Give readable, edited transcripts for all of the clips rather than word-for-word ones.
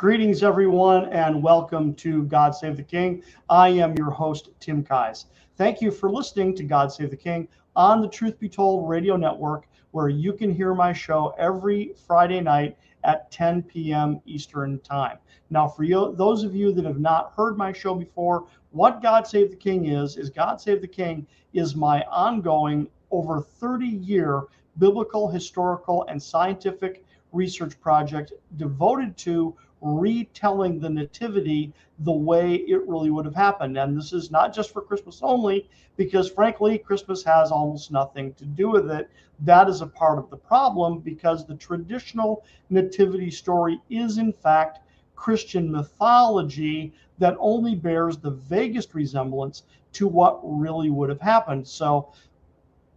Greetings, everyone, and welcome to God Save the King. I am your host, Tim Kais. Thank you for listening to God Save the King on the Truth Be Told radio network, where you can hear my show every Friday night at 10 p.m. Eastern Time. Now, for you, those of you that have not heard my show before, what God Save the King is God Save the King is my ongoing, over 30-year biblical, historical, and scientific research project devoted to retelling the nativity the way it really would have happened. And this is not just for Christmas only, because frankly, Christmas has almost nothing to do with it. That is a part of the problem, because the traditional nativity story is in fact Christian mythology that only bears the vaguest resemblance to what really would have happened. So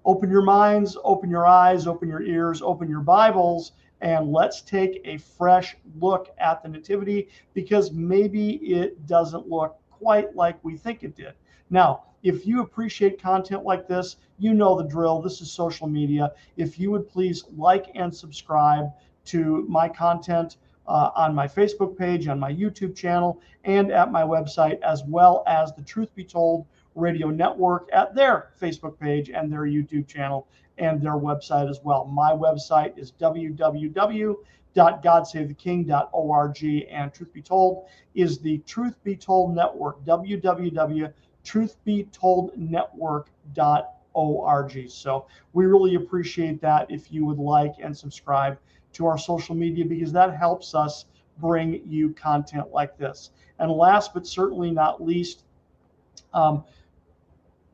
open your minds, open your eyes, open your ears, open your Bibles, and let's take a fresh look at the nativity, because maybe it doesn't look quite like we think it did. Now, if you appreciate content like this, you know the drill. This is social media. If you would please like and subscribe to my content on my Facebook page, on my YouTube channel, and at my website, as well as the Truth Be Told radio network at their Facebook page and their YouTube channel and their website as well. My website is www.godsavetheking.org, and Truth Be Told is the Truth Be Told Network, www.truthbetoldnetwork.org. So we really appreciate that if you would like and subscribe to our social media, because that helps us bring you content like this. And last but certainly not least,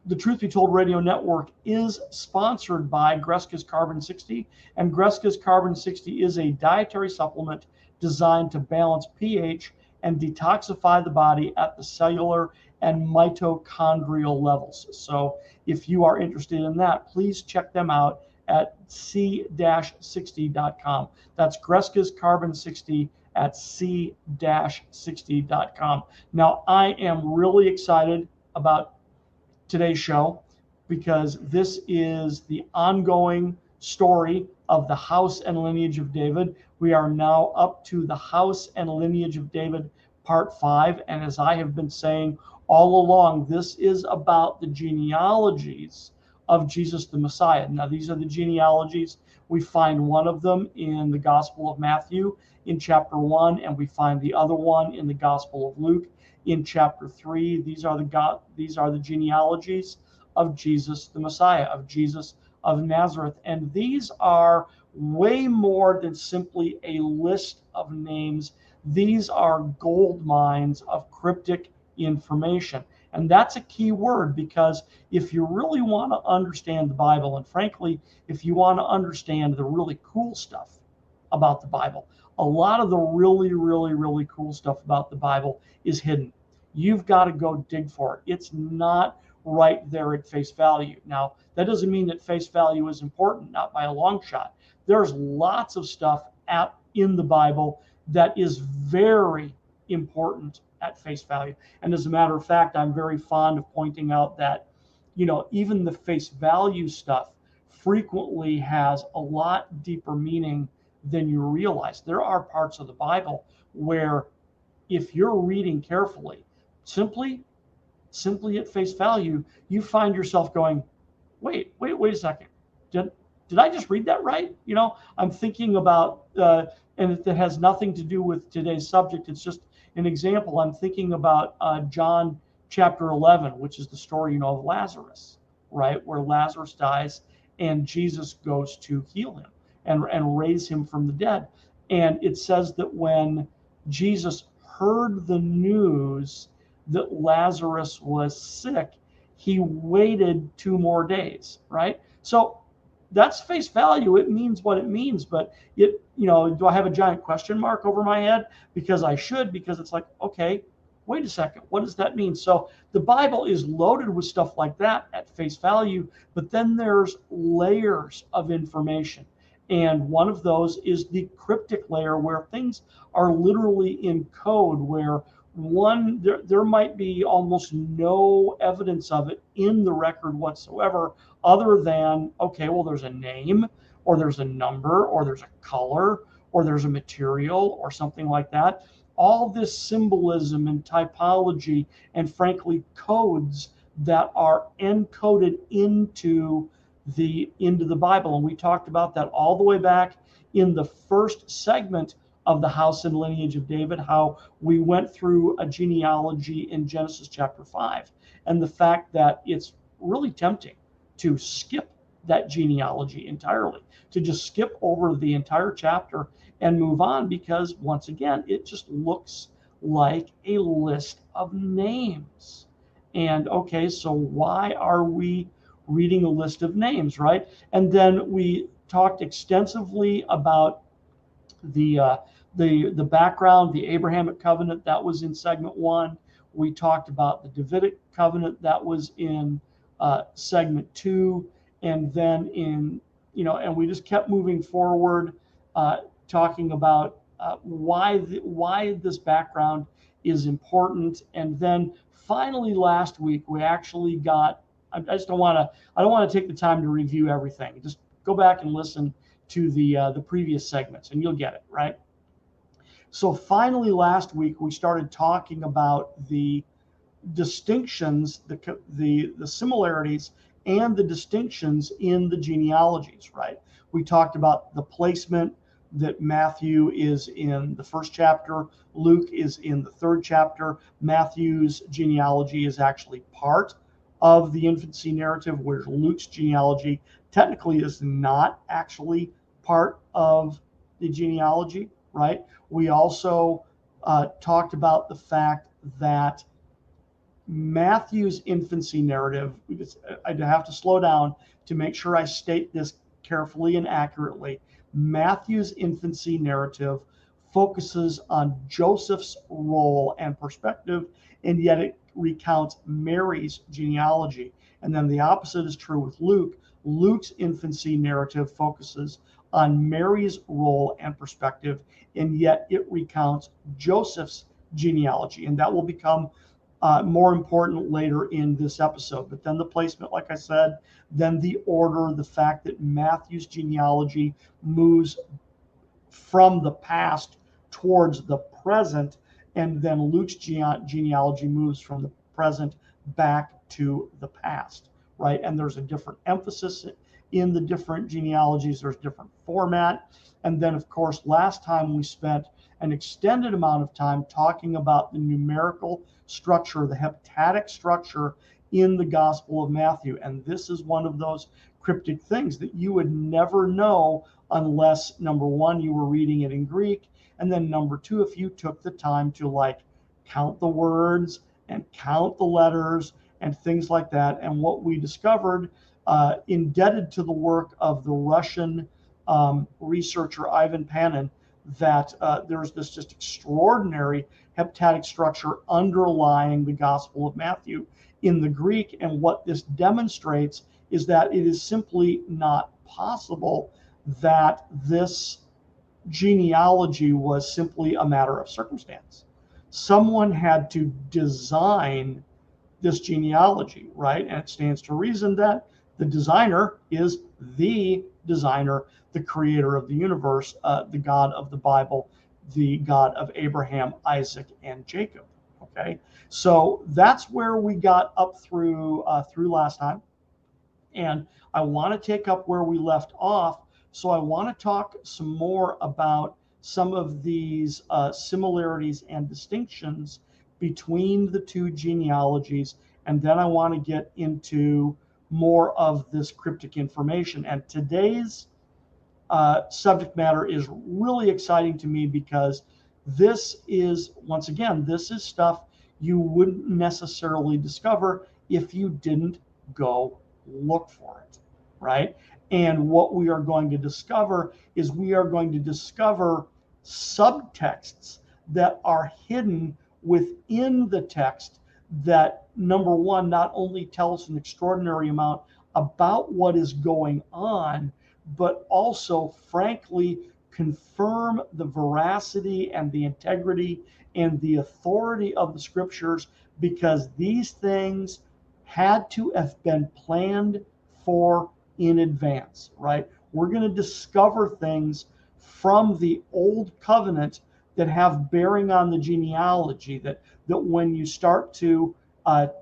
the Truth Be Told radio network is sponsored by Greska's Carbon 60, and Greska's Carbon 60 is a dietary supplement designed to balance pH and detoxify the body at the cellular and mitochondrial levels. So if you are interested in that, please check them out at c-60.com. That's Greska's Carbon 60 at c-60.com. Now, I am really excited about today's show, because this is the ongoing story of the house and lineage of David. We are now up to the house and lineage of David part 5, and as I have been saying all along, this is about the genealogies of Jesus the Messiah. Now, these are the genealogies. We find one of them in the Gospel of Matthew in chapter 1, and we find the other one in the Gospel of Luke in chapter 3. These are the genealogies of Jesus the Messiah, of Jesus of Nazareth. And these are way more than simply a list of names. These are gold mines of cryptic information. And that's a key word, because if you really want to understand the Bible, and frankly, if you want to understand the really cool stuff about the Bible, a lot of the really, really, really cool stuff about the Bible is hidden. You've got to go dig for it. It's not right there at face value. Now, that doesn't mean that face value is important, not by a long shot. There's lots of stuff in the Bible that is very important at face value. And as a matter of fact, I'm very fond of pointing out that, even the face value stuff frequently has a lot deeper meaning than you realize. There are parts of the Bible where, if you're reading carefully, simply at face value, you find yourself going, wait a second. Did I just read that right? I'm thinking about, and it has nothing to do with today's subject. It's just an example. I'm thinking about John chapter 11, which is the story, of Lazarus, right? Where Lazarus dies and Jesus goes to heal him and raise him from the dead. And it says that when Jesus heard the news that Lazarus was sick, he waited 2 more days, right? So that's face value. It means what it means, but do I have a giant question mark over my head? Because I should, because it's like, okay, wait a second, what does that mean? So the Bible is loaded with stuff like that at face value, but then there's layers of information. And one of those is the cryptic layer, where things are literally in code, where there might be almost no evidence of it in the record whatsoever, other than, okay, well, there's a name, or there's a number, or there's a color, or there's a material, or something like that. all this symbolism and typology and frankly codes that are encoded into the Bible. And we talked about that all the way back in the first segment of the house and lineage of David, how we went through a genealogy in Genesis chapter 5, and the fact that it's really tempting to skip that genealogy entirely, to just skip over the entire chapter and move on, because once again, it just looks like a list of names. And okay, so why are we reading a list of names, right? And then we talked extensively about the background, the Abrahamic covenant that was in segment 1. We talked about the Davidic covenant that was in segment 2, and then and we just kept moving forward, talking about why this background is important. And then finally last week we actually got. I don't want to take the time to review everything. Just go back and listen to the previous segments, and you'll get it, right? So finally, last week we started talking about the distinctions, the similarities and the distinctions in the genealogies, right? We talked about the placement, that Matthew is in the first chapter, Luke is in the third chapter. Matthew's genealogy is actually part of the infancy narrative, where Luke's genealogy technically is not actually part of the genealogy, right? We also talked about the fact that Matthew's infancy narrative, I have to slow down to make sure I state this carefully and accurately. Matthew's infancy narrative focuses on Joseph's role and perspective, and yet it recounts Mary's genealogy. And then the opposite is true with Luke. Luke's infancy narrative focuses on Mary's role and perspective, and yet it recounts Joseph's genealogy. And that will become more important later in this episode. But then the placement, like I said, then the order, the fact that Matthew's genealogy moves from the past towards the present, and then Luke's genealogy moves from the present back to the past, right? And there's a different emphasis in the different genealogies, there's different format. And then, of course, last time we spent an extended amount of time talking about the numerical structure, the heptadic structure in the Gospel of Matthew. And this is one of those cryptic things that you would never know unless, number one, you were reading it in Greek, and then number two, if you took the time to like count the words and count the letters and things like that. And what we discovered, indebted to the work of the Russian researcher Ivan Panin, that there's this just extraordinary heptadic structure underlying the Gospel of Matthew in the Greek. And what this demonstrates is that it is simply not possible that this genealogy was simply a matter of circumstance. Someone had to design this genealogy, right? And it stands to reason that the designer is the designer, the creator of the universe, the God of the Bible, the God of Abraham, Isaac, and Jacob. Okay, so that's where we got up through last time, and I want to take up where we left off. So I want to talk some more about some of these similarities and distinctions between the two genealogies, and then I want to get into more of this cryptic information. And today's subject matter is really exciting to me, because this is, once again, this is stuff you wouldn't necessarily discover if you didn't go look for it, right? And what we are going to discover is we are going to discover subtexts that are hidden within the text that, number one, not only tell us an extraordinary amount about what is going on, but also, frankly, confirm the veracity and the integrity and the authority of the scriptures, because these things had to have been planned for in advance, right? We're going to discover things from the old covenant that have bearing on the genealogy, that when you start to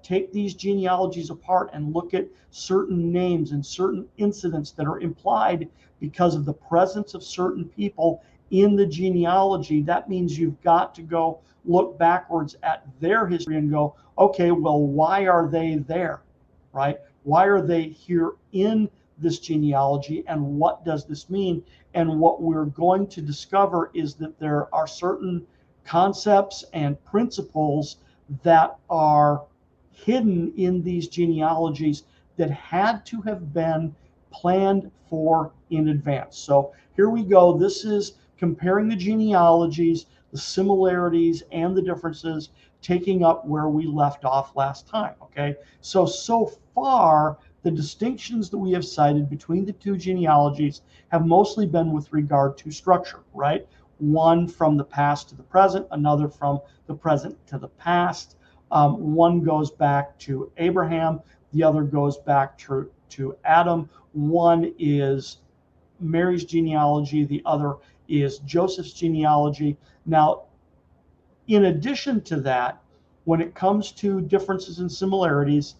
take these genealogies apart and look at certain names and certain incidents that are implied because of the presence of certain people in the genealogy, that means you've got to go look backwards at their history and go, okay, well, why are they there, right? Why are they here in this genealogy, and what does this mean? And what we're going to discover is that there are certain concepts and principles that are hidden in these genealogies that had to have been planned for in advance. So here we go. This is comparing the genealogies, the similarities and the differences, taking up where we left off last time. Okay, so far the distinctions that we have cited between the two genealogies have mostly been with regard to structure, right? One from the past to the present, another from the present to the past. One goes back to Abraham, the other goes back to Adam. One is Mary's genealogy, the other is Joseph's genealogy. Now, in addition to that, when it comes to differences and similarities,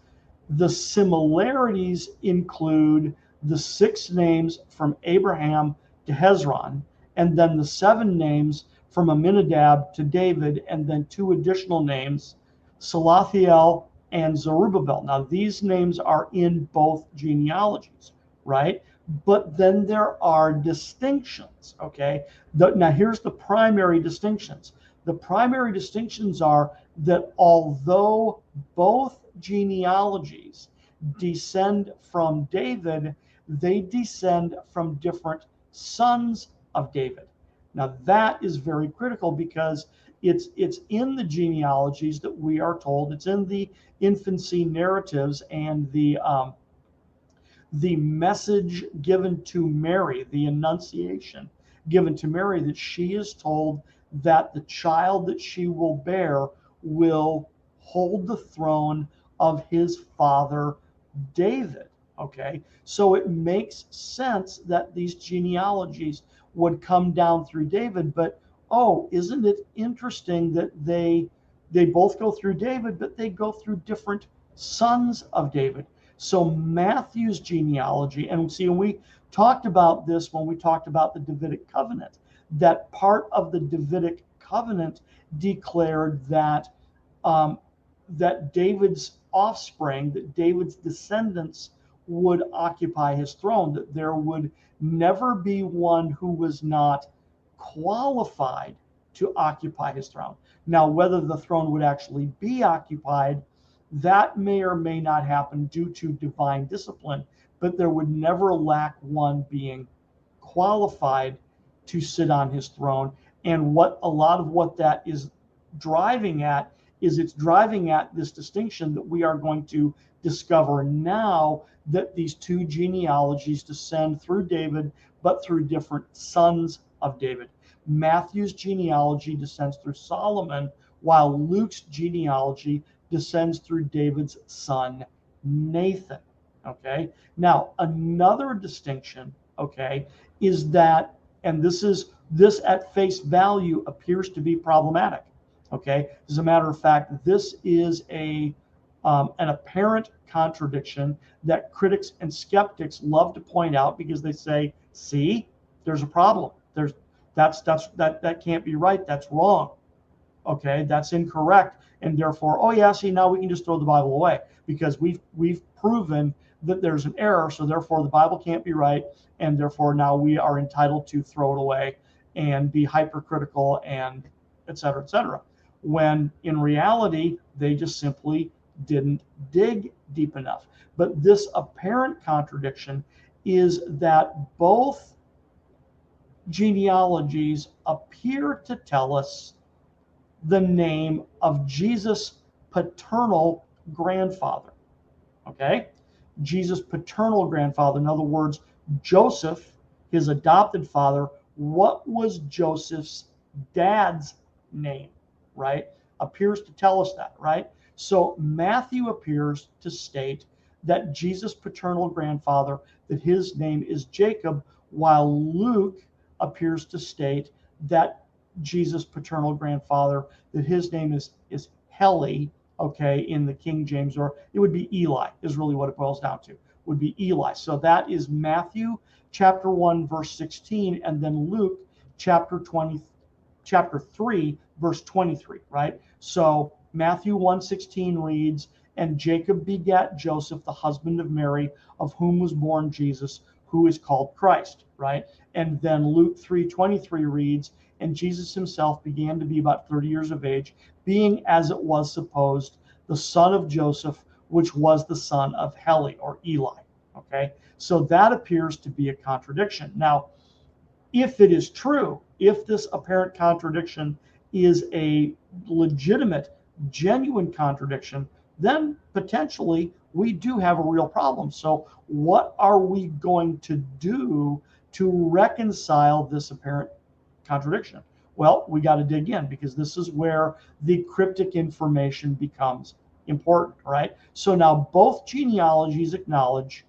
the similarities include the 6 names from Abraham to Hezron, and then the 7 names from Aminadab to David, and then 2 additional names, Salathiel and Zerubbabel. Now, these names are in both genealogies, right? But then there are distinctions, okay? Now, here's the primary distinctions. The primary distinctions are that although both genealogies descend from David, they descend from different sons of David. Now, that is very critical because it's in the genealogies that we are told, it's in the infancy narratives and the message given to Mary, the annunciation given to Mary, that she is told that the child that she will bear will hold the throne of his father David. Okay, so it makes sense that these genealogies would come down through David, but oh, isn't it interesting that they both go through David, but they go through different sons of David. So Matthew's genealogy, and see, we talked about this when we talked about the Davidic covenant, that part of the Davidic covenant declared that that David's offspring, that David's descendants would occupy his throne, that there would never be one who was not qualified to occupy his throne. Now, whether the throne would actually be occupied, that may or may not happen due to divine discipline, but there would never lack one being qualified to sit on his throne. And what a lot of what that is driving at is it's driving at this distinction that we are going to discover now, that these two genealogies descend through David, but through different sons of David. Matthew's genealogy descends through Solomon, while Luke's genealogy descends through David's son, Nathan. Okay. Now, another distinction, okay, is that, and this at face value appears to be problematic. Okay. As a matter of fact, this is an apparent contradiction that critics and skeptics love to point out, because they say, see, there's a problem. That can't be right. That's wrong. Okay, that's incorrect. And therefore, oh yeah, see, now we can just throw the Bible away because we've proven that there's an error. So therefore the Bible can't be right. And therefore now we are entitled to throw it away and be hypercritical and et cetera, when in reality, they just simply didn't dig deep enough. But this apparent contradiction is that both genealogies appear to tell us the name of Jesus' paternal grandfather. Okay? Jesus' paternal grandfather. In other words, Joseph, his adopted father, what was Joseph's dad's name? Right? Appears to tell us that, right? So Matthew appears to state that Jesus' paternal grandfather, that his name is Jacob, while Luke appears to state that Jesus' paternal grandfather, that his name is Heli, okay, in the King James, or it would be Eli, is really what it boils down to, would be Eli. So that is Matthew chapter 1, verse 16, and then Luke chapter 3, verse 23, right? So Matthew 1:16 reads, and Jacob begat Joseph, the husband of Mary, of whom was born Jesus, who is called Christ, right? And then Luke 3:23 reads, and Jesus himself began to be about 30 years of age, being, as it was supposed, the son of Joseph, which was the son of Heli, or Eli, okay? So that appears to be a contradiction. Now, if it is true, if this apparent contradiction is a legitimate, genuine contradiction, then potentially we do have a real problem. So what are we going to do to reconcile this apparent contradiction? Well, we got to dig in, because this is where the cryptic information becomes important, right? So now both genealogies acknowledge,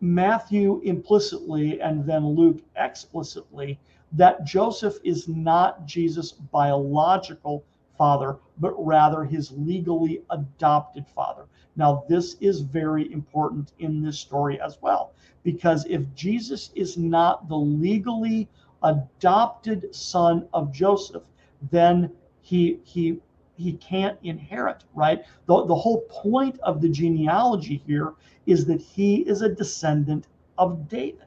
Matthew implicitly and then Luke explicitly, that Joseph is not Jesus' biological father, but rather his legally adopted father. Now, this is very important in this story as well, because if Jesus is not the legally adopted son of Joseph, then he can't inherit, right? The whole point of the genealogy here is that he is a descendant of David.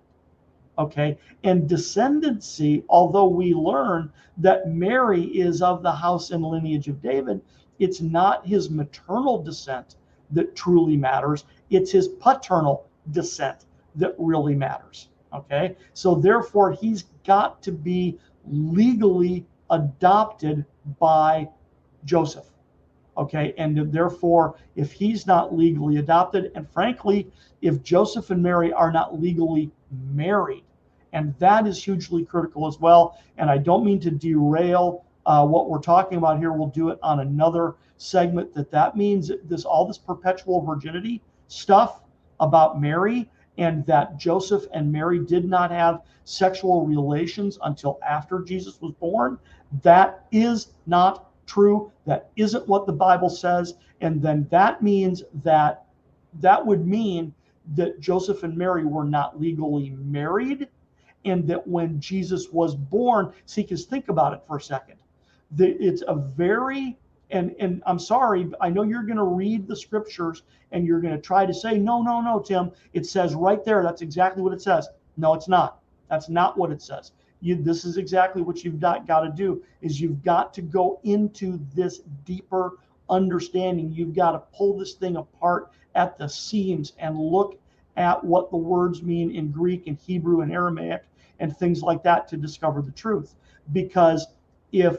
Okay, and descendancy, although we learn that Mary is of the house and lineage of David, it's not his maternal descent that truly matters, it's his paternal descent that really matters. Okay, so therefore he's got to be legally adopted by Joseph. Okay, and therefore, if he's not legally adopted, and frankly, if Joseph and Mary are not legally married, and that is hugely critical as well. And I don't mean to derail what we're talking about here. We'll do it on another segment. That means all this perpetual virginity stuff about Mary, and that Joseph and Mary did not have sexual relations until after Jesus was born. That is not true. That isn't what the Bible says. And then that means that would mean that Joseph and Mary were not legally married, and that when Jesus was born, see, because think about it for a second. It's a very, and I'm sorry, I know you're going to read the scriptures and you're going to try to say, no, Tim, it says right there, that's exactly what it says. No, it's not. That's not what it says. This is exactly what you've got to do, is you've got to go into this deeper understanding. You've got to pull this thing apart at the seams and look at what the words mean in Greek and Hebrew and Aramaic and things like that to discover the truth. Because if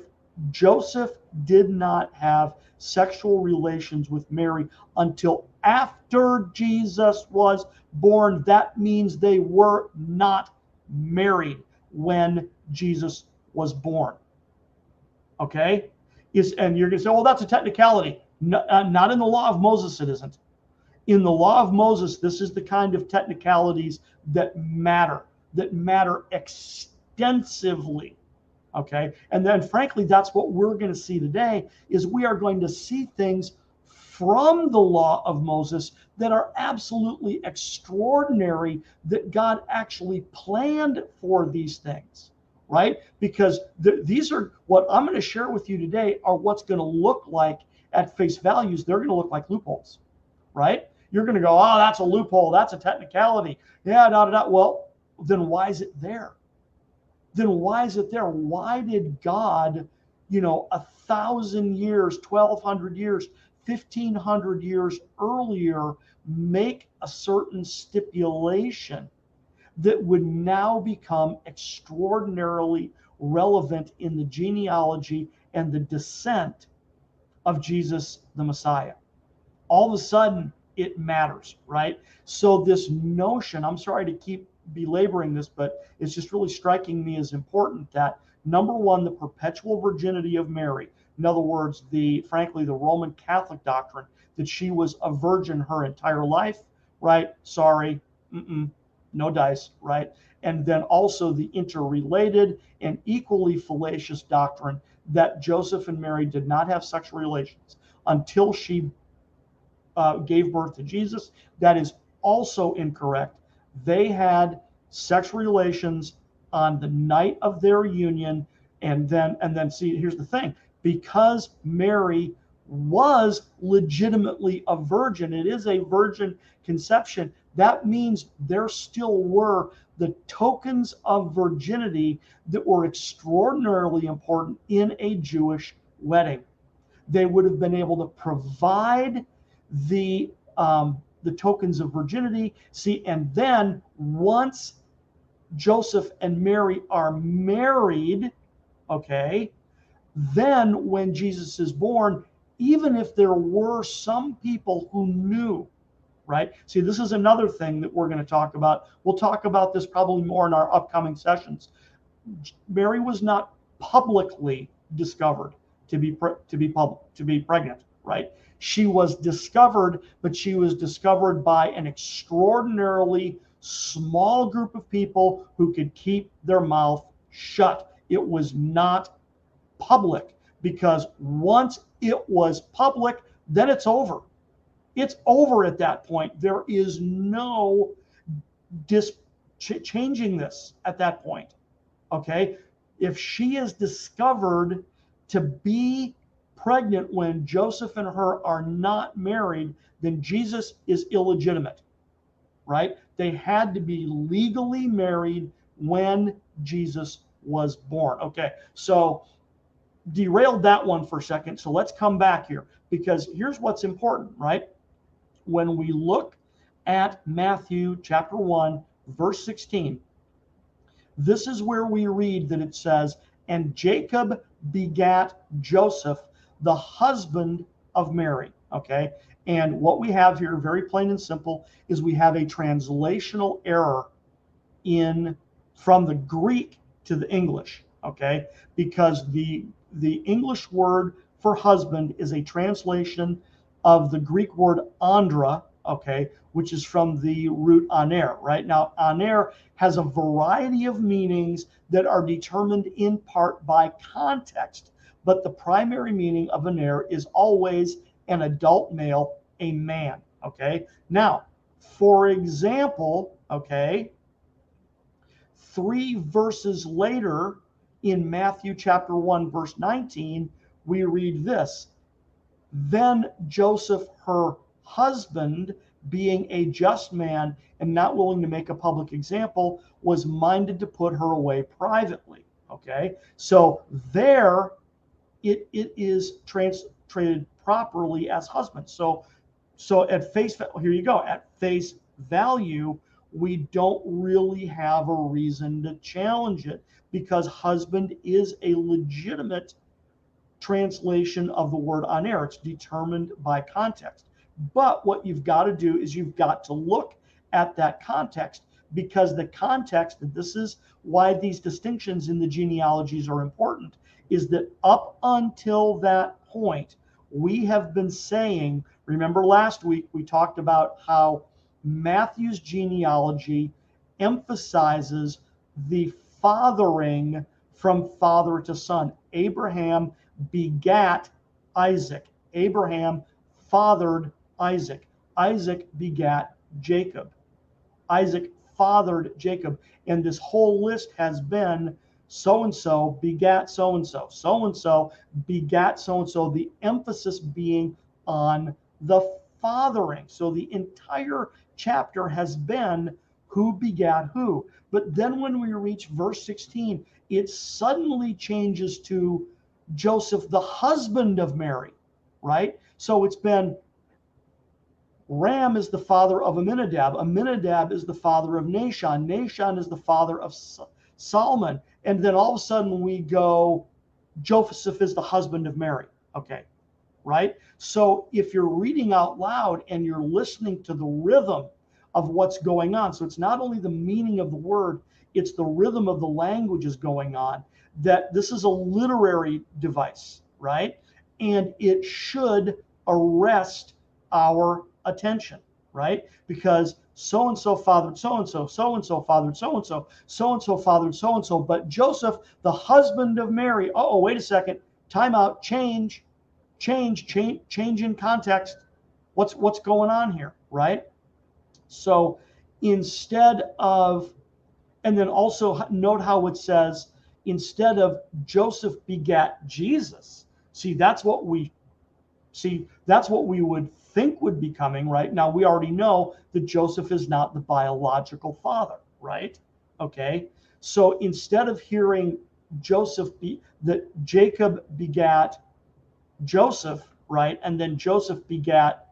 Joseph did not have sexual relations with Mary until after Jesus was born, that means they were not married when Jesus was born. Okay? And you're going to say, well, that's a technicality. No, not in the law of Moses, it isn't. In the law of Moses, this is the kind of technicalities that matter extensively. Okay? And then, frankly, that's what we're going to see today, is we are going to see things from the law of Moses that are absolutely extraordinary, that God actually planned for these things, right? Because these are what I'm going to share with you today are what's going to look like at face values. They're going to look like loopholes, right? You're going to go, oh, that's a loophole. That's a technicality. Yeah, Well, then why is it there? Why did God, 1,000 years, 1,200 years, 1,500 years earlier make a certain stipulation that would now become extraordinarily relevant in the genealogy and the descent of Jesus the Messiah? All of a sudden, it matters, right? So this notion, I'm sorry to keep belaboring this, but it's just really striking me as important that, number one, the perpetual virginity of Mary. In other words, frankly, the Roman Catholic doctrine that she was a virgin her entire life, right? Sorry, no, no dice, right? And then also the interrelated and equally fallacious doctrine that Joseph and Mary did not have sexual relations until she gave birth to Jesus. That is also incorrect. They had sexual relations on the night of their union, and then see, here's the thing: because Mary was legitimately a virgin, it is a virgin conception. That means there still were the tokens of virginity that were extraordinarily important in a Jewish wedding. They would have been able to provide the tokens of virginity. See, and then once Joseph and Mary are married, okay, then when Jesus is born, even if there were some people who knew, right? See, this is another thing that we're going to talk about. We'll talk about this probably more in our upcoming sessions. Mary was not publicly discovered to be pregnant, right? She was discovered, but she was discovered by an extraordinarily small group of people who could keep their mouth shut. It was not public, because once it was public, then it's over. It's over at that point. There is no changing this at that point. Okay, if she is discovered to be pregnant when Joseph and her are not married, then Jesus is illegitimate, right? They had to be legally married when Jesus was born. Okay, so derailed that one for a second. So let's come back here, because here's what's important, right? When we look at Matthew chapter 1, verse 16, this is where we read that it says, and Jacob begat Joseph, the husband of Mary. Okay. And what we have here, very plain and simple, is we have a translational error from the Greek to the English. Okay. Because the English word for husband is a translation of the Greek word andra, okay, which is from the root aner, right? Now, aner has a variety of meanings that are determined in part by context, but the primary meaning of aner is always an adult male, a man, okay? Now, for example, okay, 3 verses later in Matthew chapter 1, verse 19, we read this: then Joseph, her husband, being a just man and not willing to make a public example, was minded to put her away privately. Okay, so there it is translated properly as husband. So at face, here you go, at face value, we don't really have a reason to challenge it, because husband is a legitimate translation of the word aner. It's determined by context. But what you've got to do is you've got to look at that context, because the context, and this is why these distinctions in the genealogies are important, is that up until that point, we have been saying, remember last week we talked about how Matthew's genealogy emphasizes the fathering from father to son. Abraham begat Isaac. Abraham fathered Isaac. Isaac begat Jacob. Isaac fathered Jacob. And this whole list has been so-and-so begat so-and-so. So-and-so begat so-and-so. The emphasis being on the fathering. So the entire chapter has been who begat who. But then when we reach verse 16, it suddenly changes to Joseph, the husband of Mary, right? So it's been Ram is the father of Aminadab. Aminadab is the father of Nahshon. Nahshon is the father of Solomon. And then all of a sudden we go, Joseph is the husband of Mary. Okay, right? So if you're reading out loud and you're listening to the rhythm of what's going on, so it's not only the meaning of the word, it's the rhythm of the language is going on, that this is a literary device, right? And it should arrest our attention, right? Because so-and-so fathered so-and-so, so-and-so fathered so-and-so, so-and-so fathered so-and-so, but Joseph, the husband of Mary, oh, wait a second, time out, change in context. What's going on here, right? So instead of, and then also note how it says, instead of Joseph begat Jesus. That's what we would think would be coming, right? Now we already know that Joseph is not the biological father, right? Okay. So instead of hearing that Jacob begat Joseph, right? And then Joseph begat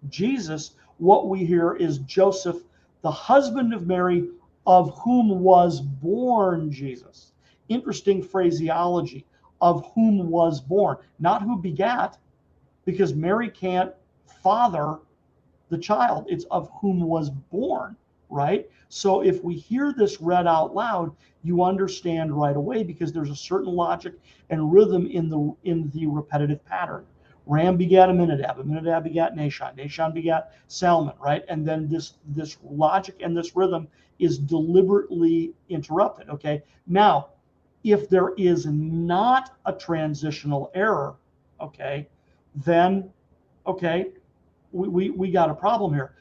Jesus, what we hear is Joseph, the husband of Mary, of whom was born Jesus. Interesting phraseology, of whom was born, not who begat, because Mary can't father the child. It's of whom was born, right? So if we hear this read out loud, you understand right away, because there's a certain logic and rhythm in the repetitive pattern. Ram begat Aminadab, Aminadab begat Nahshon, Nahshon begat Salmon, right? And then this logic and this rhythm is deliberately interrupted. Okay. Now, if there is not a transitional error, okay, then okay, we got a problem here.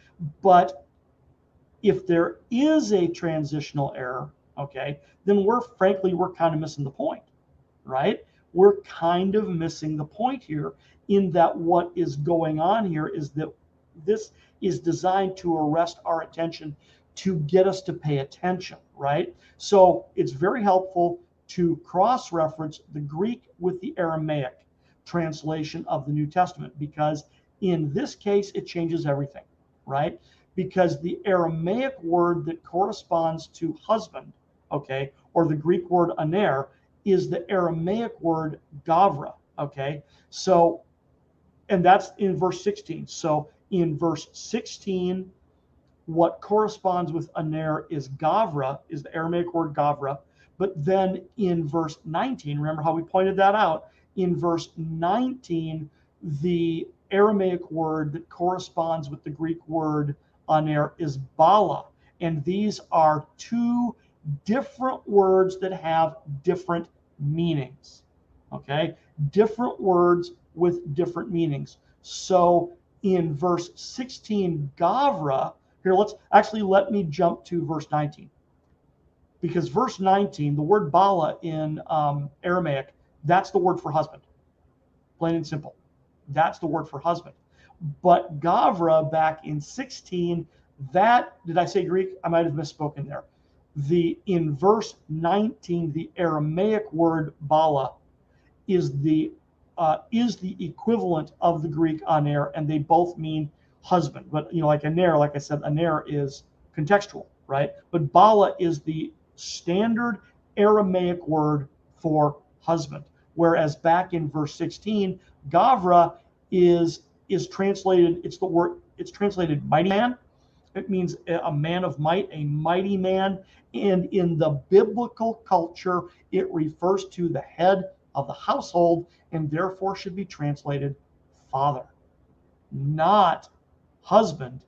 But if there is a transitional error, okay, then we're kind of missing the point, right? We're kind of missing the point here, in that what is going on here is that this is designed to arrest our attention, to get us to pay attention, right? So it's very helpful to cross-reference the Greek with the Aramaic translation of the New Testament, because in this case, it changes everything, right? Because the Aramaic word that corresponds to husband, okay, or the Greek word aner, is the Aramaic word gavra, okay? So, and that's in verse 16. So in verse 16, what corresponds with aner is gavra, is the Aramaic word gavra. But then in verse 19, remember how we pointed that out? In verse 19, the Aramaic word that corresponds with the Greek word aner is bala. And these are two different words that have different meanings. Okay? Different words with different meanings. So in verse 16, gavra, here, let me jump to verse 19. Because verse 19, the word bala in Aramaic, that's the word for husband. Plain and simple. That's the word for husband. But gavra back in 16, did I say Greek? I might have misspoken there. In verse 19, the Aramaic word bala is the equivalent of the Greek aner, and they both mean husband. But like aner, like I said, aner is contextual, right? But bala is the standard Aramaic word for husband. Whereas back in verse 16, gavra is translated, it's translated mighty man. It means a man of might, a mighty man. And in the biblical culture, it refers to the head of the household, and therefore should be translated father, not husband,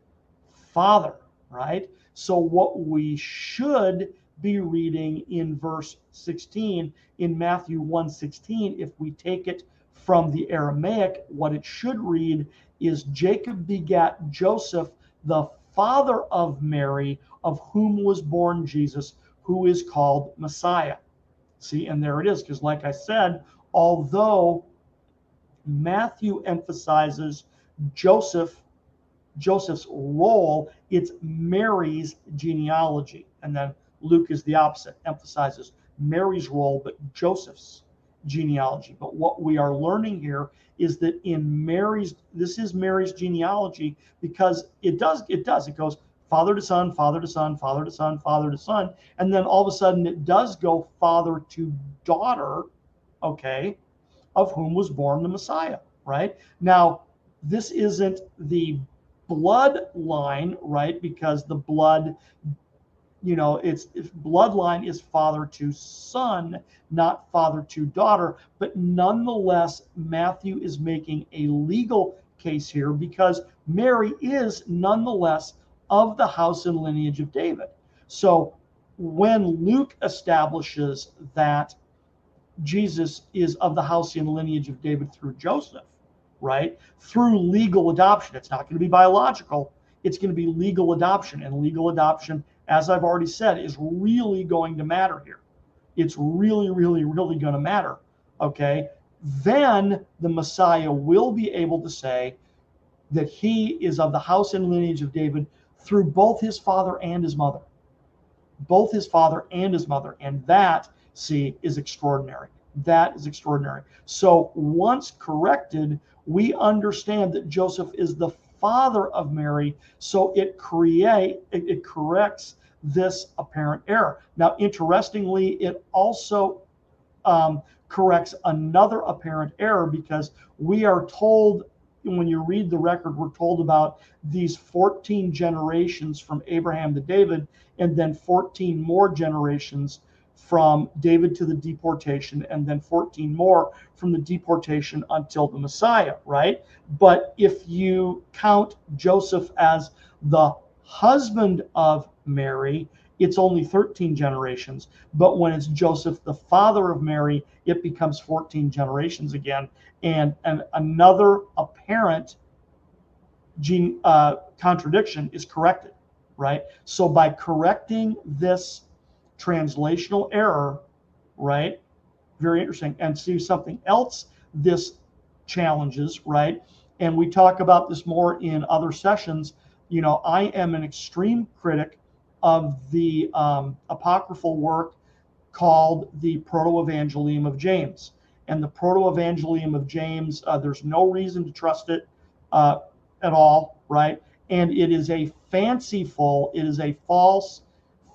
father, right? So what we should be reading in verse 16 in Matthew 1:16, if we take it from the Aramaic, what it should read is Jacob begat Joseph, the father of Mary, of whom was born Jesus, who is called Messiah. See, and there it is, because like I said, although Matthew emphasizes Joseph's role, it's Mary's genealogy. And then Luke is the opposite, emphasizes Mary's role, but Joseph's genealogy. But what we are learning here is that this is Mary's genealogy, because it goes father to son, father to son, father to son, father to son. And then all of a sudden it does go father to daughter, okay, of whom was born the Messiah, right? Now, this isn't the bloodline, right? Because the bloodline is father to son, not father to daughter. But nonetheless, Matthew is making a legal case here because Mary is nonetheless of the house and lineage of David. So when Luke establishes that Jesus is of the house and lineage of David through Joseph, right? Through legal adoption. It's not going to be biological. It's going to be legal adoption. And legal adoption, as I've already said, is really going to matter here. It's really, really, really going to matter. Okay? Then the Messiah will be able to say that he is of the house and lineage of David through both his father and his mother. Both his father and his mother. And that, see, is extraordinary. That is extraordinary. So once corrected, we understand that Joseph is the father of Mary. So it corrects this apparent error. Now, interestingly, it also corrects another apparent error because we are told, when you read the record, we're told about these 14 generations from Abraham to David, and then 14 more generations from David to the deportation, and then 14 more from the deportation until the Messiah, right? But if you count Joseph as the husband of Mary, it's only 13 generations. But when it's Joseph, the father of Mary, it becomes 14 generations again. And another apparent contradiction is corrected, right? So by correcting this translational error, right? Very interesting. And see something else this challenges, right? And we talk about this more in other sessions. You know, I am an extreme critic of the apocryphal work called the Proto-Evangelium of James. And the Proto-Evangelium of James, there's no reason to trust it at all, right? And it is a fanciful, it is a false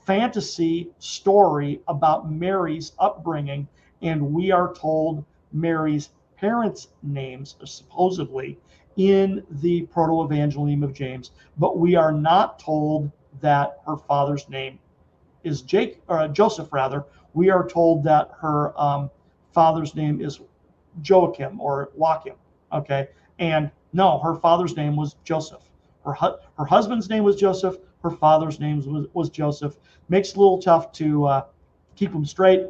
fantasy story about Mary's upbringing. And we are told Mary's parents' names, supposedly, in the Proto-Evangelium of James, but we are not told that her father's name is Joseph, rather. We are told that her father's name is Joachim or Joachim, okay? And no, her father's name was Joseph. Her husband's name was Joseph. Her father's name was Joseph. Makes it a little tough to keep them straight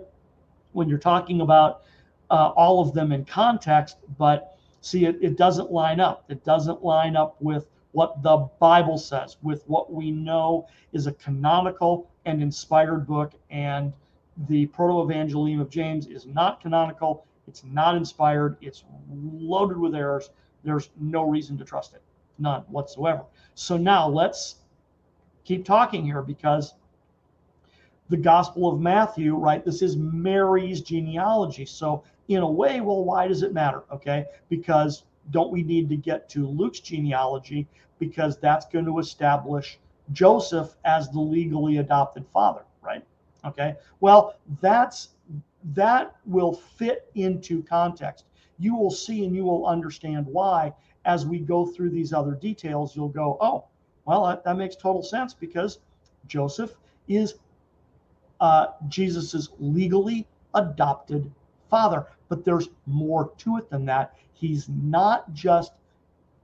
when you're talking about all of them in context, but see, it doesn't line up. It doesn't line up with what the Bible says, with what we know is a canonical and inspired book. And the Proto-Evangelium of James is not canonical. It's not inspired. It's loaded with errors. There's no reason to trust it. None whatsoever. So now let's keep talking here, because the Gospel of Matthew, right, this is Mary's genealogy. So in a way, well, why does it matter? Okay, because don't we need to get to Luke's genealogy, because that's going to establish Joseph as the legally adopted father, right? Okay, well, that will fit into context. You will see and you will understand why as we go through these other details. You'll go, oh, well, that makes total sense, because Joseph is Jesus's legally adopted father. But there's more to it than that. He's not just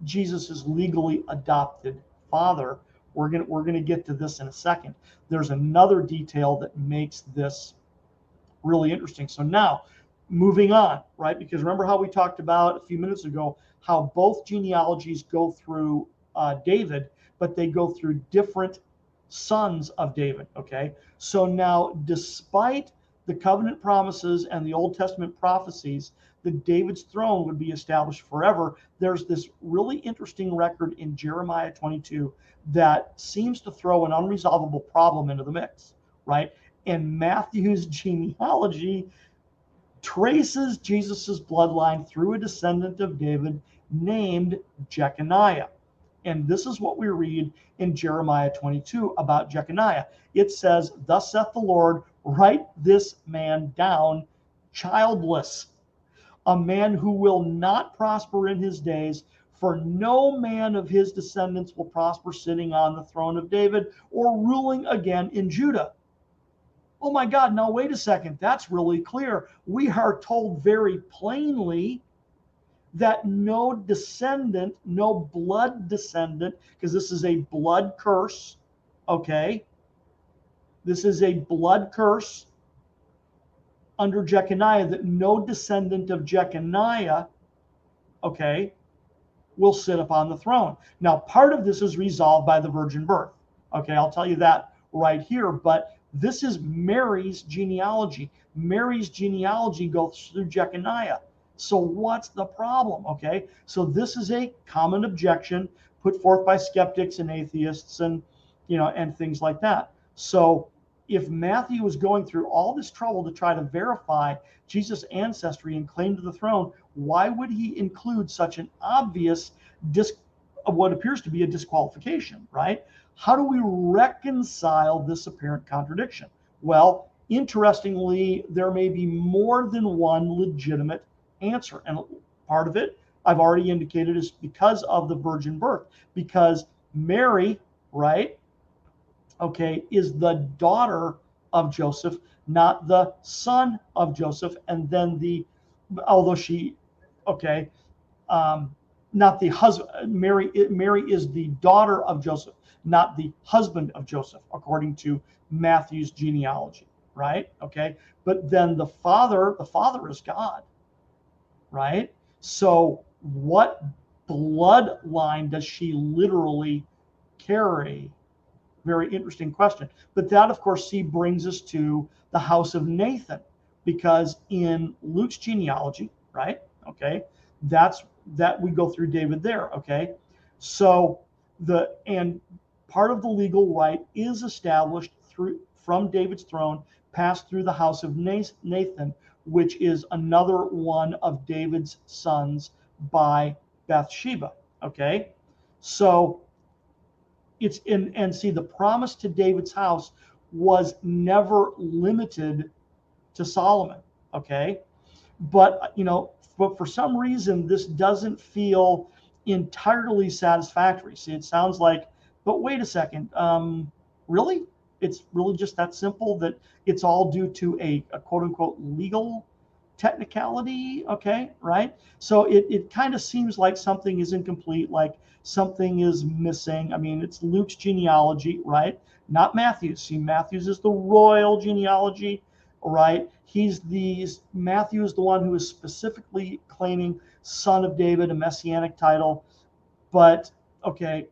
Jesus's legally adopted father. We're gonna get to this in a second. There's another detail that makes this really interesting. So now, moving on, right? Because remember how we talked about a few minutes ago how both genealogies go through David, but they go through different sons of David, okay? So now, despite the covenant promises and the Old Testament prophecies that David's throne would be established forever, there's this really interesting record in Jeremiah 22 that seems to throw an unresolvable problem into the mix, right? And Matthew's genealogy traces Jesus's bloodline through a descendant of David named Jeconiah. And this is what we read in Jeremiah 22 about Jeconiah. It says, "Thus saith the Lord, write this man down childless, a man who will not prosper in his days, for no man of his descendants will prosper sitting on the throne of David or ruling again in Judah." Oh my God, now wait a second. That's really clear. We are told very plainly that no descendant, no blood descendant, because this is a blood curse, okay? This is a blood curse under Jeconiah, that no descendant of Jeconiah, okay, will sit upon the throne. Now, part of this is resolved by the virgin birth. Okay, I'll tell you that right here, but this is Mary's genealogy. Mary's genealogy goes through Jeconiah. So what's the problem? Okay, so this is a common objection put forth by skeptics and atheists and, and things like that. So if Matthew was going through all this trouble to try to verify Jesus' ancestry and claim to the throne, why would he include such an obvious what appears to be a disqualification, right? How do we reconcile this apparent contradiction? Well, interestingly, there may be more than one legitimate answer. And part of it, I've already indicated, is because of the virgin birth. Because Mary, right, okay, is the daughter of Joseph, not the son of Joseph. And then although she, okay, not the husband. Mary is the daughter of Joseph, not the husband of Joseph, according to Matthew's genealogy, right? Okay, but then the father is God, right? So what bloodline does she literally carry? Very interesting question. But that, of course, brings us to the house of Nathan, because in Luke's genealogy, right? Okay, that we go through David there. Okay, so and part of the legal right is established from David's throne, passed through the house of Nathan, which is another one of David's sons by Bathsheba. Okay, so it's in, and see, the promise to David's house was never limited to Solomon. Okay, but for some reason this doesn't feel entirely satisfactory. See, it sounds like, but wait a second, really? It's really just that simple, that it's all due to a quote unquote legal technicality? Okay, right? So it kind of seems like something is incomplete, like something is missing. I mean, it's Luke's genealogy, right? Not Matthew's. See, Matthew's is the royal genealogy, right? Matthew is the one who is specifically claiming son of David, a messianic title. But okay,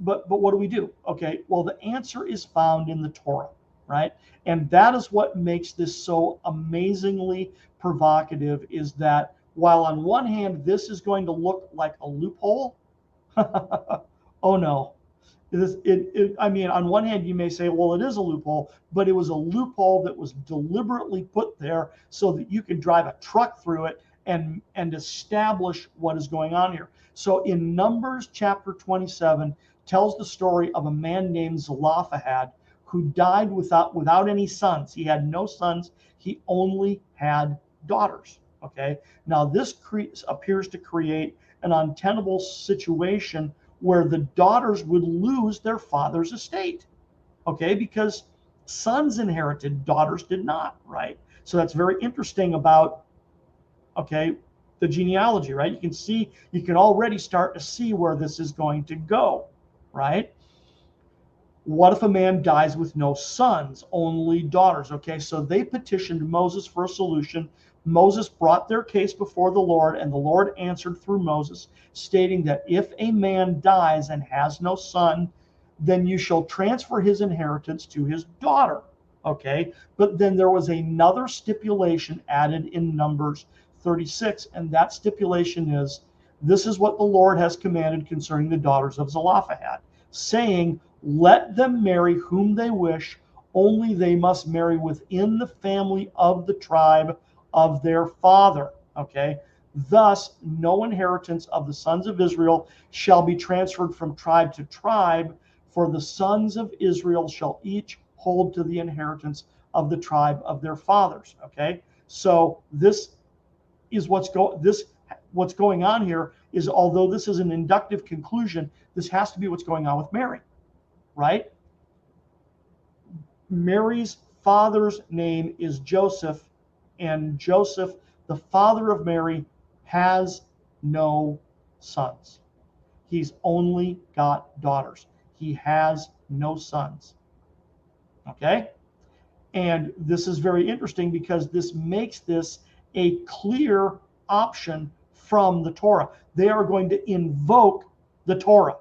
but what do we do? Okay, well, the answer is found in the Torah, right? And that is what makes this so amazingly provocative, is that while on one hand this is going to look like a loophole, oh no. I mean, on one hand, you may say, well, it is a loophole, but it was a loophole that was deliberately put there so that you could drive a truck through it and establish what is going on here. So in Numbers chapter 27 tells the story of a man named Zelophehad who died without any sons. He had no sons. He only had daughters. Okay. Now this appears to create an untenable situation where the daughters would lose their father's estate, okay, because sons inherited, daughters did not, right? So that's very interesting about, okay, the genealogy, right? You can already start to see where this is going to go, right? What if a man dies with no sons, only daughters? Okay, so they petitioned Moses for a solution. Moses brought their case before the Lord, and the Lord answered through Moses, stating that if a man dies and has no son, then you shall transfer his inheritance to his daughter. Okay, but then there was another stipulation added in Numbers 36, and that stipulation is, this is what the Lord has commanded concerning the daughters of Zelophehad, saying, let them marry whom they wish, only they must marry within the family of the tribe of their father. Okay. Thus, no inheritance of the sons of Israel shall be transferred from tribe to tribe, for the sons of Israel shall each hold to the inheritance of the tribe of their fathers. Okay. So this is what's going on here, is although this is an inductive conclusion, this has to be what's going on with Mary. Right? Mary's father's name is Joseph, and Joseph, the father of Mary, has no sons. He's only got daughters. He has no sons. Okay? And this is very interesting because this makes this a clear option from the Torah. They are going to invoke the Torah.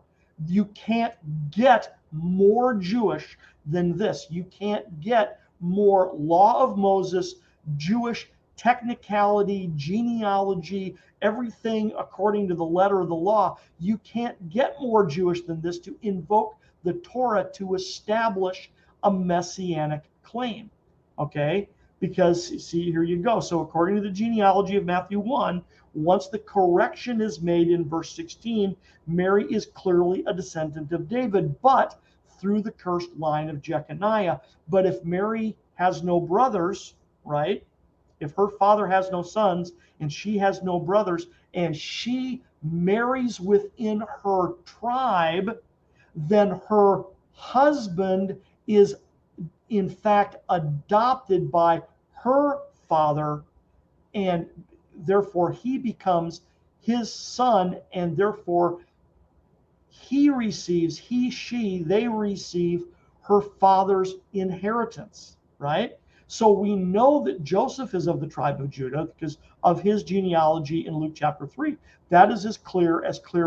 You can't get more Jewish than this. You can't get more law of Moses, Jewish technicality, genealogy, everything according to the letter of the law. You can't get more Jewish than this to invoke the Torah to establish a messianic claim. Okay? Because, see, here you go. So according to the genealogy of Matthew 1, once the correction is made in verse 16, Mary is clearly a descendant of David, but through the cursed line of Jeconiah. But if Mary has no brothers, right? If her father has no sons and she has no brothers, and she marries within her tribe, then her husband is in fact adopted by her father, and therefore he becomes his son, and therefore he receives, they receive her father's inheritance, right? So we know that Joseph is of the tribe of Judah because of his genealogy in Luke chapter 3. That is as clear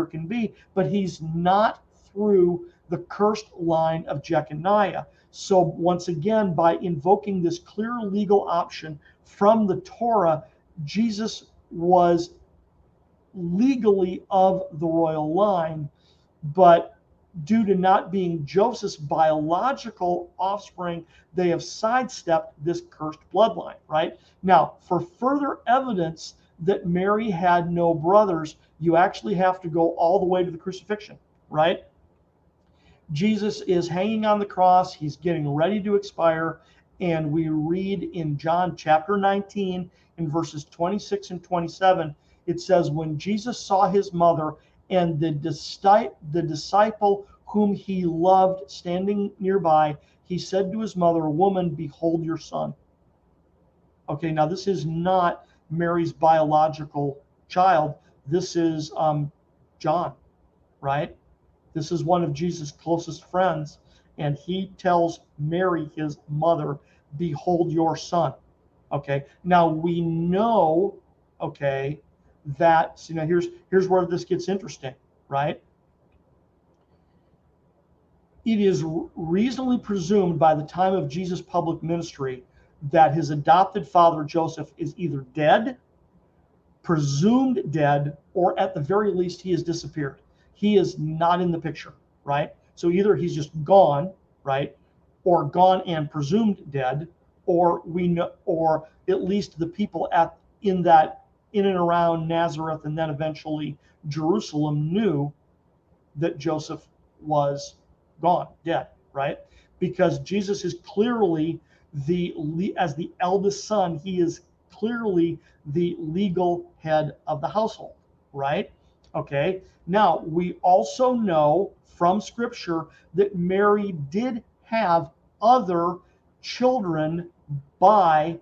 can be, but he's not through the cursed line of Jeconiah. So once again, by invoking this clear legal option from the Torah, Jesus was legally of the royal line, but due to not being Joseph's biological offspring, they have sidestepped this cursed bloodline, right? Now, for further evidence that Mary had no brothers, you actually have to go all the way to the crucifixion, right? Jesus is hanging on the cross. He's getting ready to expire. And we read in John chapter 19, in verses 26 and 27, it says, when Jesus saw his mother and the disciple whom he loved standing nearby, he said to his mother, woman, behold your son. Okay, now this is not Mary's biological child. This is John, right? This is one of Jesus' closest friends, and he tells Mary, his mother, behold your son. Okay, now we know, okay, that, you know, here's where this gets interesting, right? It is reasonably presumed by the time of Jesus' public ministry that his adopted father Joseph is either dead, presumed dead, or at the very least he has disappeared. He is not in the picture, right? So either he's just gone, right, or gone and presumed dead, or we know, or at least the people in and around Nazareth and then eventually Jerusalem knew that Joseph was gone, dead, right? Because Jesus is clearly as the eldest son, he is clearly the legal head of the household, right? Okay. Now, we also know from scripture that Mary did have other children by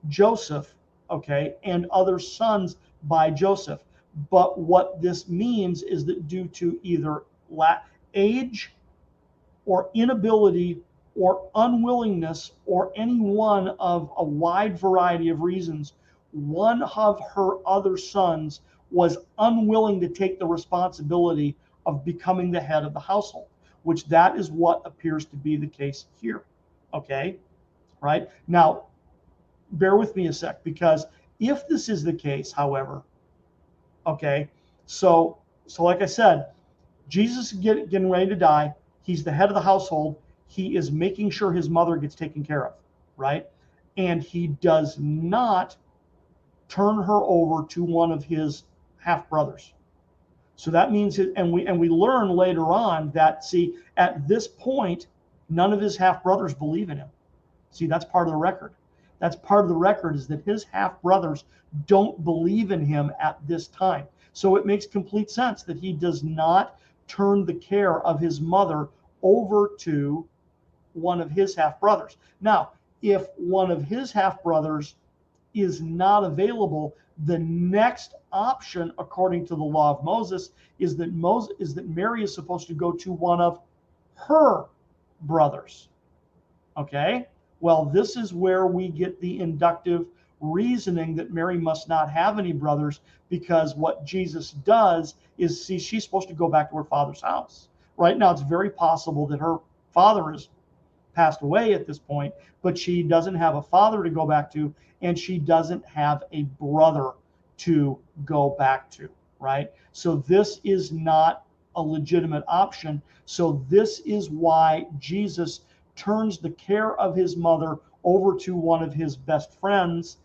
Joseph, okay, and other sons by Joseph. But what this means is that due to either age or inability or unwillingness or any one of a wide variety of reasons, one of her other sons was unwilling to take the responsibility of becoming the head of the household, which that is what appears to be the case here. Okay, right? Now, bear with me a sec, because if this is the case, however, okay, so like I said, Jesus is getting ready to die. He's the head of the household. He is making sure his mother gets taken care of, right? And he does not turn her over to one of his half brothers. So that means, and we learn later on that, see, at this point, none of his half brothers believe in him. See, that's part of the record. That's part of the record, is that his half brothers don't believe in him at this time. So it makes complete sense that he does not turn the care of his mother over to one of his half brothers. Now, if one of his half brothers is not available, The next option, according to the law of Moses, is that Mary is supposed to go to one of her brothers. Okay? Well, this is where we get the inductive reasoning that Mary must not have any brothers, because what Jesus does is, see, she's supposed to go back to her father's house. Right now, it's very possible that her father has passed away at this point, but she doesn't have a father to go back to, and she doesn't have a brother to go back to, right? So this is not a legitimate option. So this is why Jesus turns the care of his mother over to one of his best friends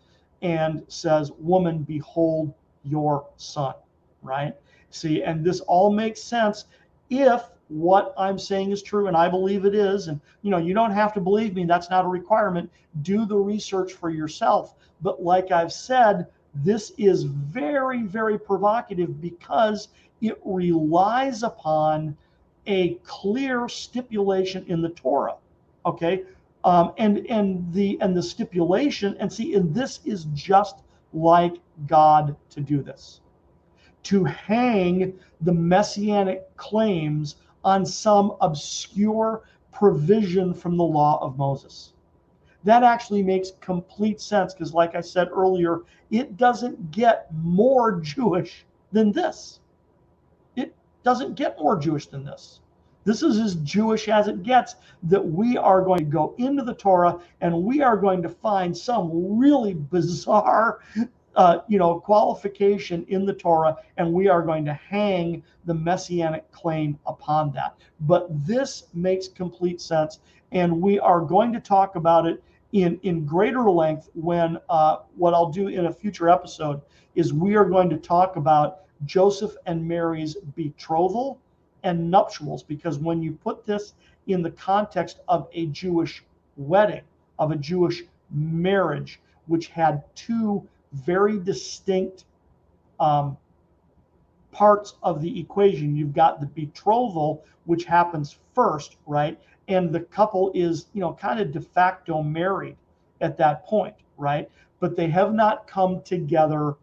and says, "Woman, behold your son," right? See, and this all makes sense if what I'm saying is true, and I believe it is. And you don't have to believe me, that's not a requirement. Do the research for yourself. But like I've said, this is very, very provocative because it relies upon a clear stipulation in the Torah. Okay, and the stipulation, and see, and this is just like God to do this, to hang the messianic claims on some obscure provision from the law of Moses. That actually makes complete sense because, like I said earlier, it doesn't get more Jewish than this. It doesn't get more Jewish than this. This is as Jewish as it gets, that we are going to go into the Torah and we are going to find some really bizarre qualification in the Torah, and we are going to hang the messianic claim upon that. But this makes complete sense, and we are going to talk about it in greater length when what I'll do in a future episode is we are going to talk about Joseph and Mary's betrothal and nuptials, because when you put this in the context of a Jewish wedding, of a Jewish marriage, which had two very distinct parts of the equation. You've got the betrothal, which happens first, right? And the couple is, kind of de facto married at that point, right? But they have not come together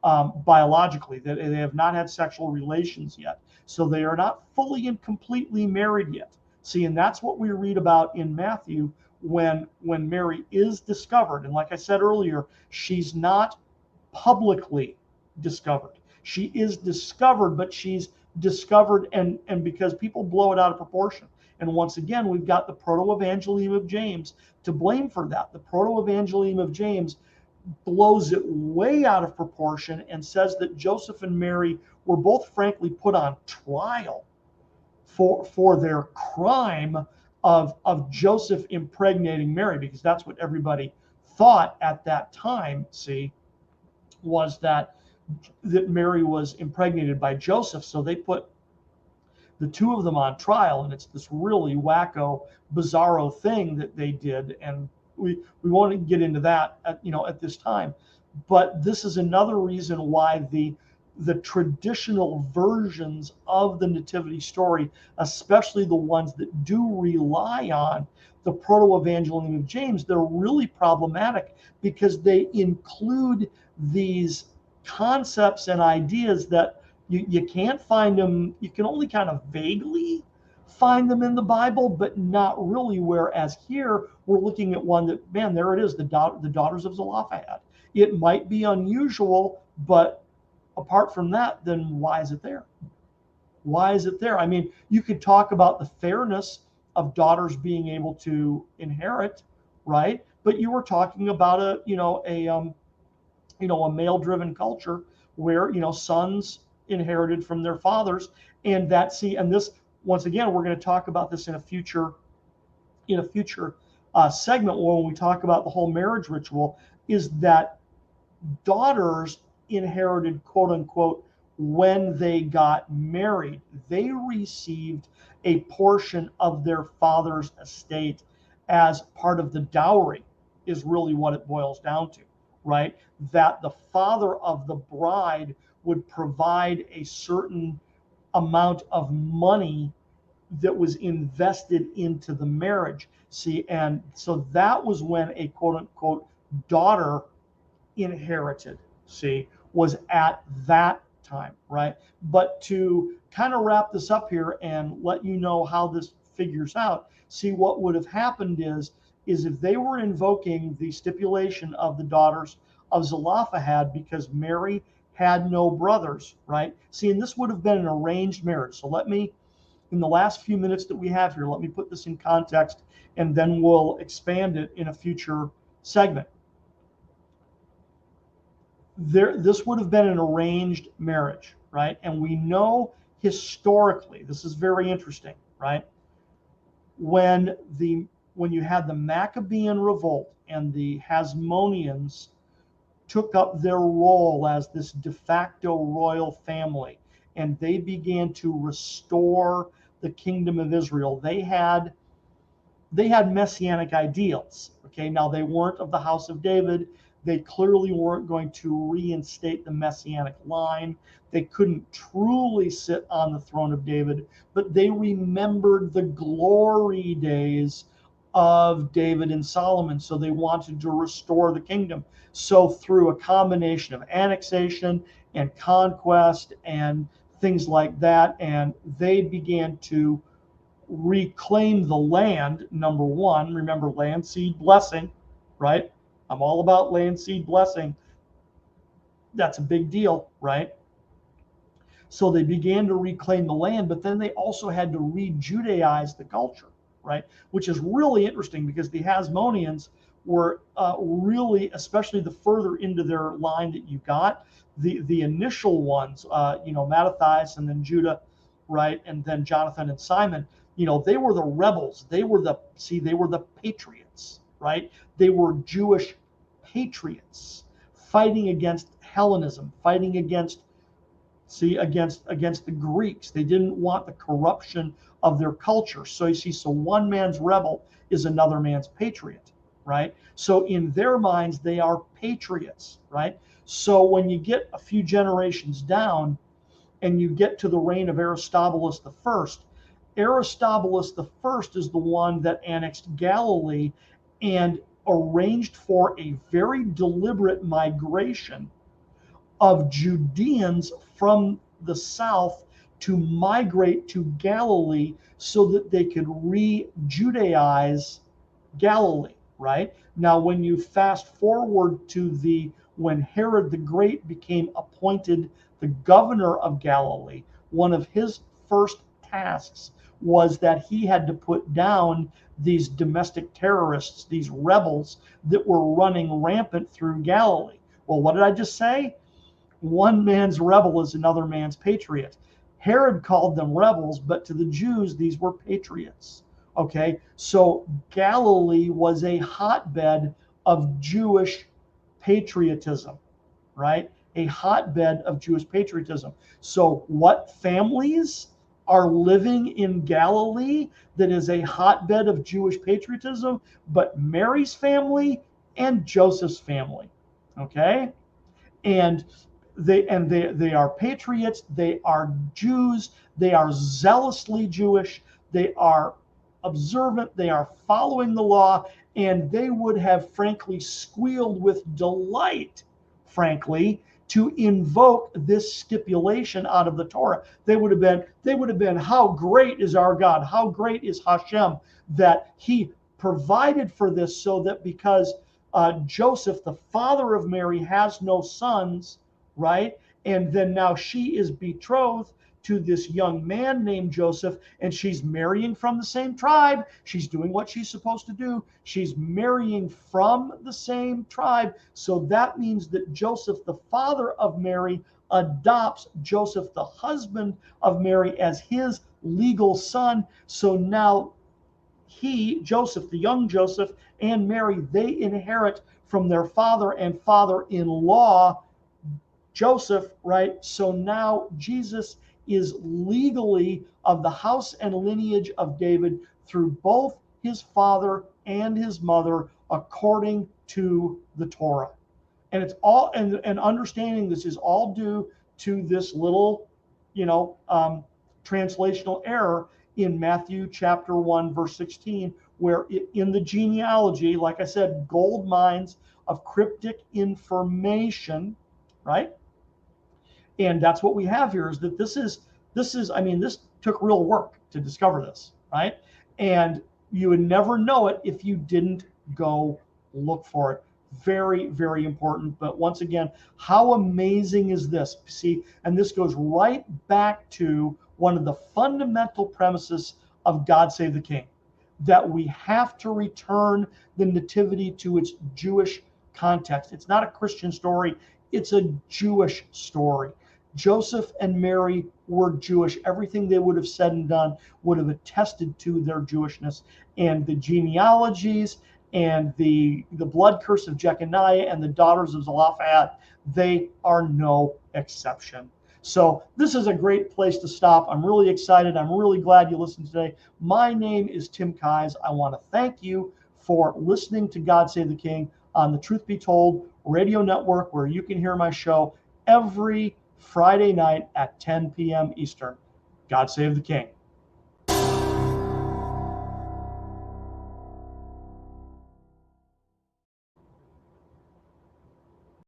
biologically. They have not had sexual relations yet. So they are not fully and completely married yet. See, and that's what we read about in Matthew when Mary is discovered. And like I said earlier, she's not publicly discovered. She is discovered, but she's discovered and because people blow it out of proportion. And once again, we've got the proto-evangelium of James to blame for that. The proto-evangelium of James blows it way out of proportion and says that Joseph and Mary were both frankly put on trial for their crime of Joseph impregnating Mary, because that's what everybody thought at that time, see, was that Mary was impregnated by Joseph. So they put the two of them on trial, and it's this really wacko, bizarro thing that they did, and we won't get into that at this time. But this is another reason why the traditional versions of the nativity story, especially the ones that do rely on the proto-evangelium of James, they're really problematic because they include these concepts and ideas that you can't find them. You can only kind of vaguely find them in the Bible, but not really. Whereas here we're looking at one that, man, there it is, the daughters of Zelophehad. It might be unusual, but apart from that, then why is it there? Why is it there? I mean, you could talk about the fairness of daughters being able to inherit, right? But you were talking about a male-driven culture where sons inherited from their fathers, and this, once again, we're going to talk about this in a future segment when we talk about the whole marriage ritual, is that daughters inherited, quote unquote, when they got married. They received a portion of their father's estate as part of the dowry, is really what it boils down to, right? That the father of the bride would provide a certain amount of money that was invested into the marriage. See, and so that was when a quote unquote daughter inherited. See, was at that time, right? But to kind of wrap this up here and let you know how this figures out, see what would have happened is if they were invoking the stipulation of the daughters of Zelophehad because Mary had no brothers, right? See, and this would have been an arranged marriage. So let me, in the last few minutes that we have here, let me put this in context, and then we'll expand it in a future segment. This would have been an arranged marriage, right? And we know historically, this is very interesting, right? When you had the Maccabean revolt and the Hasmoneans took up their role as this de facto royal family, and they began to restore the kingdom of Israel. They had messianic ideals. Okay, now they weren't of the house of David. They clearly weren't going to reinstate the messianic line. They couldn't truly sit on the throne of David, but they remembered the glory days of David and Solomon. So they wanted to restore the kingdom. So through a combination of annexation and conquest and things like that, and they began to reclaim the land. Number one, remember land seed blessing, right? I'm all about land seed blessing. That's a big deal, right? So they began to reclaim the land, but then they also had to re-Judaize the culture, right? Which is really interesting because the Hasmoneans were really, especially the further into their line that you got, the initial ones, Mattathias and then Judah, right? And then Jonathan and Simon, they were the rebels. They were the patriots, right? They were Jewish patriots fighting against Hellenism, fighting against the Greeks. They didn't want the corruption of their culture. So you see, so one man's rebel is another man's patriot, right? So in their minds, they are patriots, right? So when you get a few generations down and you get to the reign of Aristobulus the First, Aristobulus the First is the one that annexed Galilee and arranged for a very deliberate migration of Judeans from the south to migrate to Galilee so that they could re-Judaize Galilee, right? Now, when you fast forward to when Herod the Great became appointed the governor of Galilee, one of his first tasks was that he had to put down these domestic terrorists, these rebels that were running rampant through Galilee. Well, what did I just say? One man's rebel is another man's patriot. Herod called them rebels, but to the Jews, these were patriots. Okay, so Galilee was a hotbed of Jewish patriotism, right? A hotbed of Jewish patriotism. So what families are living in Galilee that is a hotbed of Jewish patriotism? But Mary's family and Joseph's family, okay? And they are patriots, they are Jews, they are zealously Jewish, they are observant, they are following the law, and they would have frankly squealed with delight, frankly, to invoke this stipulation out of the Torah. They would have been, how great is our God, how great is Hashem, that he provided for this, so that because Joseph, the father of Mary, has no sons, right? And then now she is betrothed to this young man named Joseph, and she's marrying from the same tribe. She's doing what she's supposed to do. She's marrying from the same tribe. So that means that Joseph, the father of Mary, adopts Joseph, the husband of Mary, as his legal son. So now Joseph, the young Joseph, and Mary, they inherit from their father and father-in-law, Joseph, right? So now Jesus is legally of the house and lineage of David through both his father and his mother, according to the Torah. And it's all, and understanding this is all due to this little, translational error in Matthew chapter 1, verse 16, where in the genealogy, like I said, gold mines of cryptic information, right? And that's what we have here, is that this took real work to discover this, right? And you would never know it if you didn't go look for it. Very, very important. But once again, how amazing is this? See, and this goes right back to one of the fundamental premises of God Save the King, that we have to return the nativity to its Jewish context. It's not a Christian story, it's a Jewish story. Joseph and Mary were Jewish. Everything they would have said and done would have attested to their Jewishness. And the genealogies and the blood curse of Jeconiah and the daughters of Zelophehad, they are no exception. So this is a great place to stop. I'm really excited. I'm really glad you listened today. My name is Tim Kies. I want to thank you for listening to God Save the King on the Truth Be Told radio network, where you can hear my show every Friday night at 10 p.m. Eastern. God Save the King.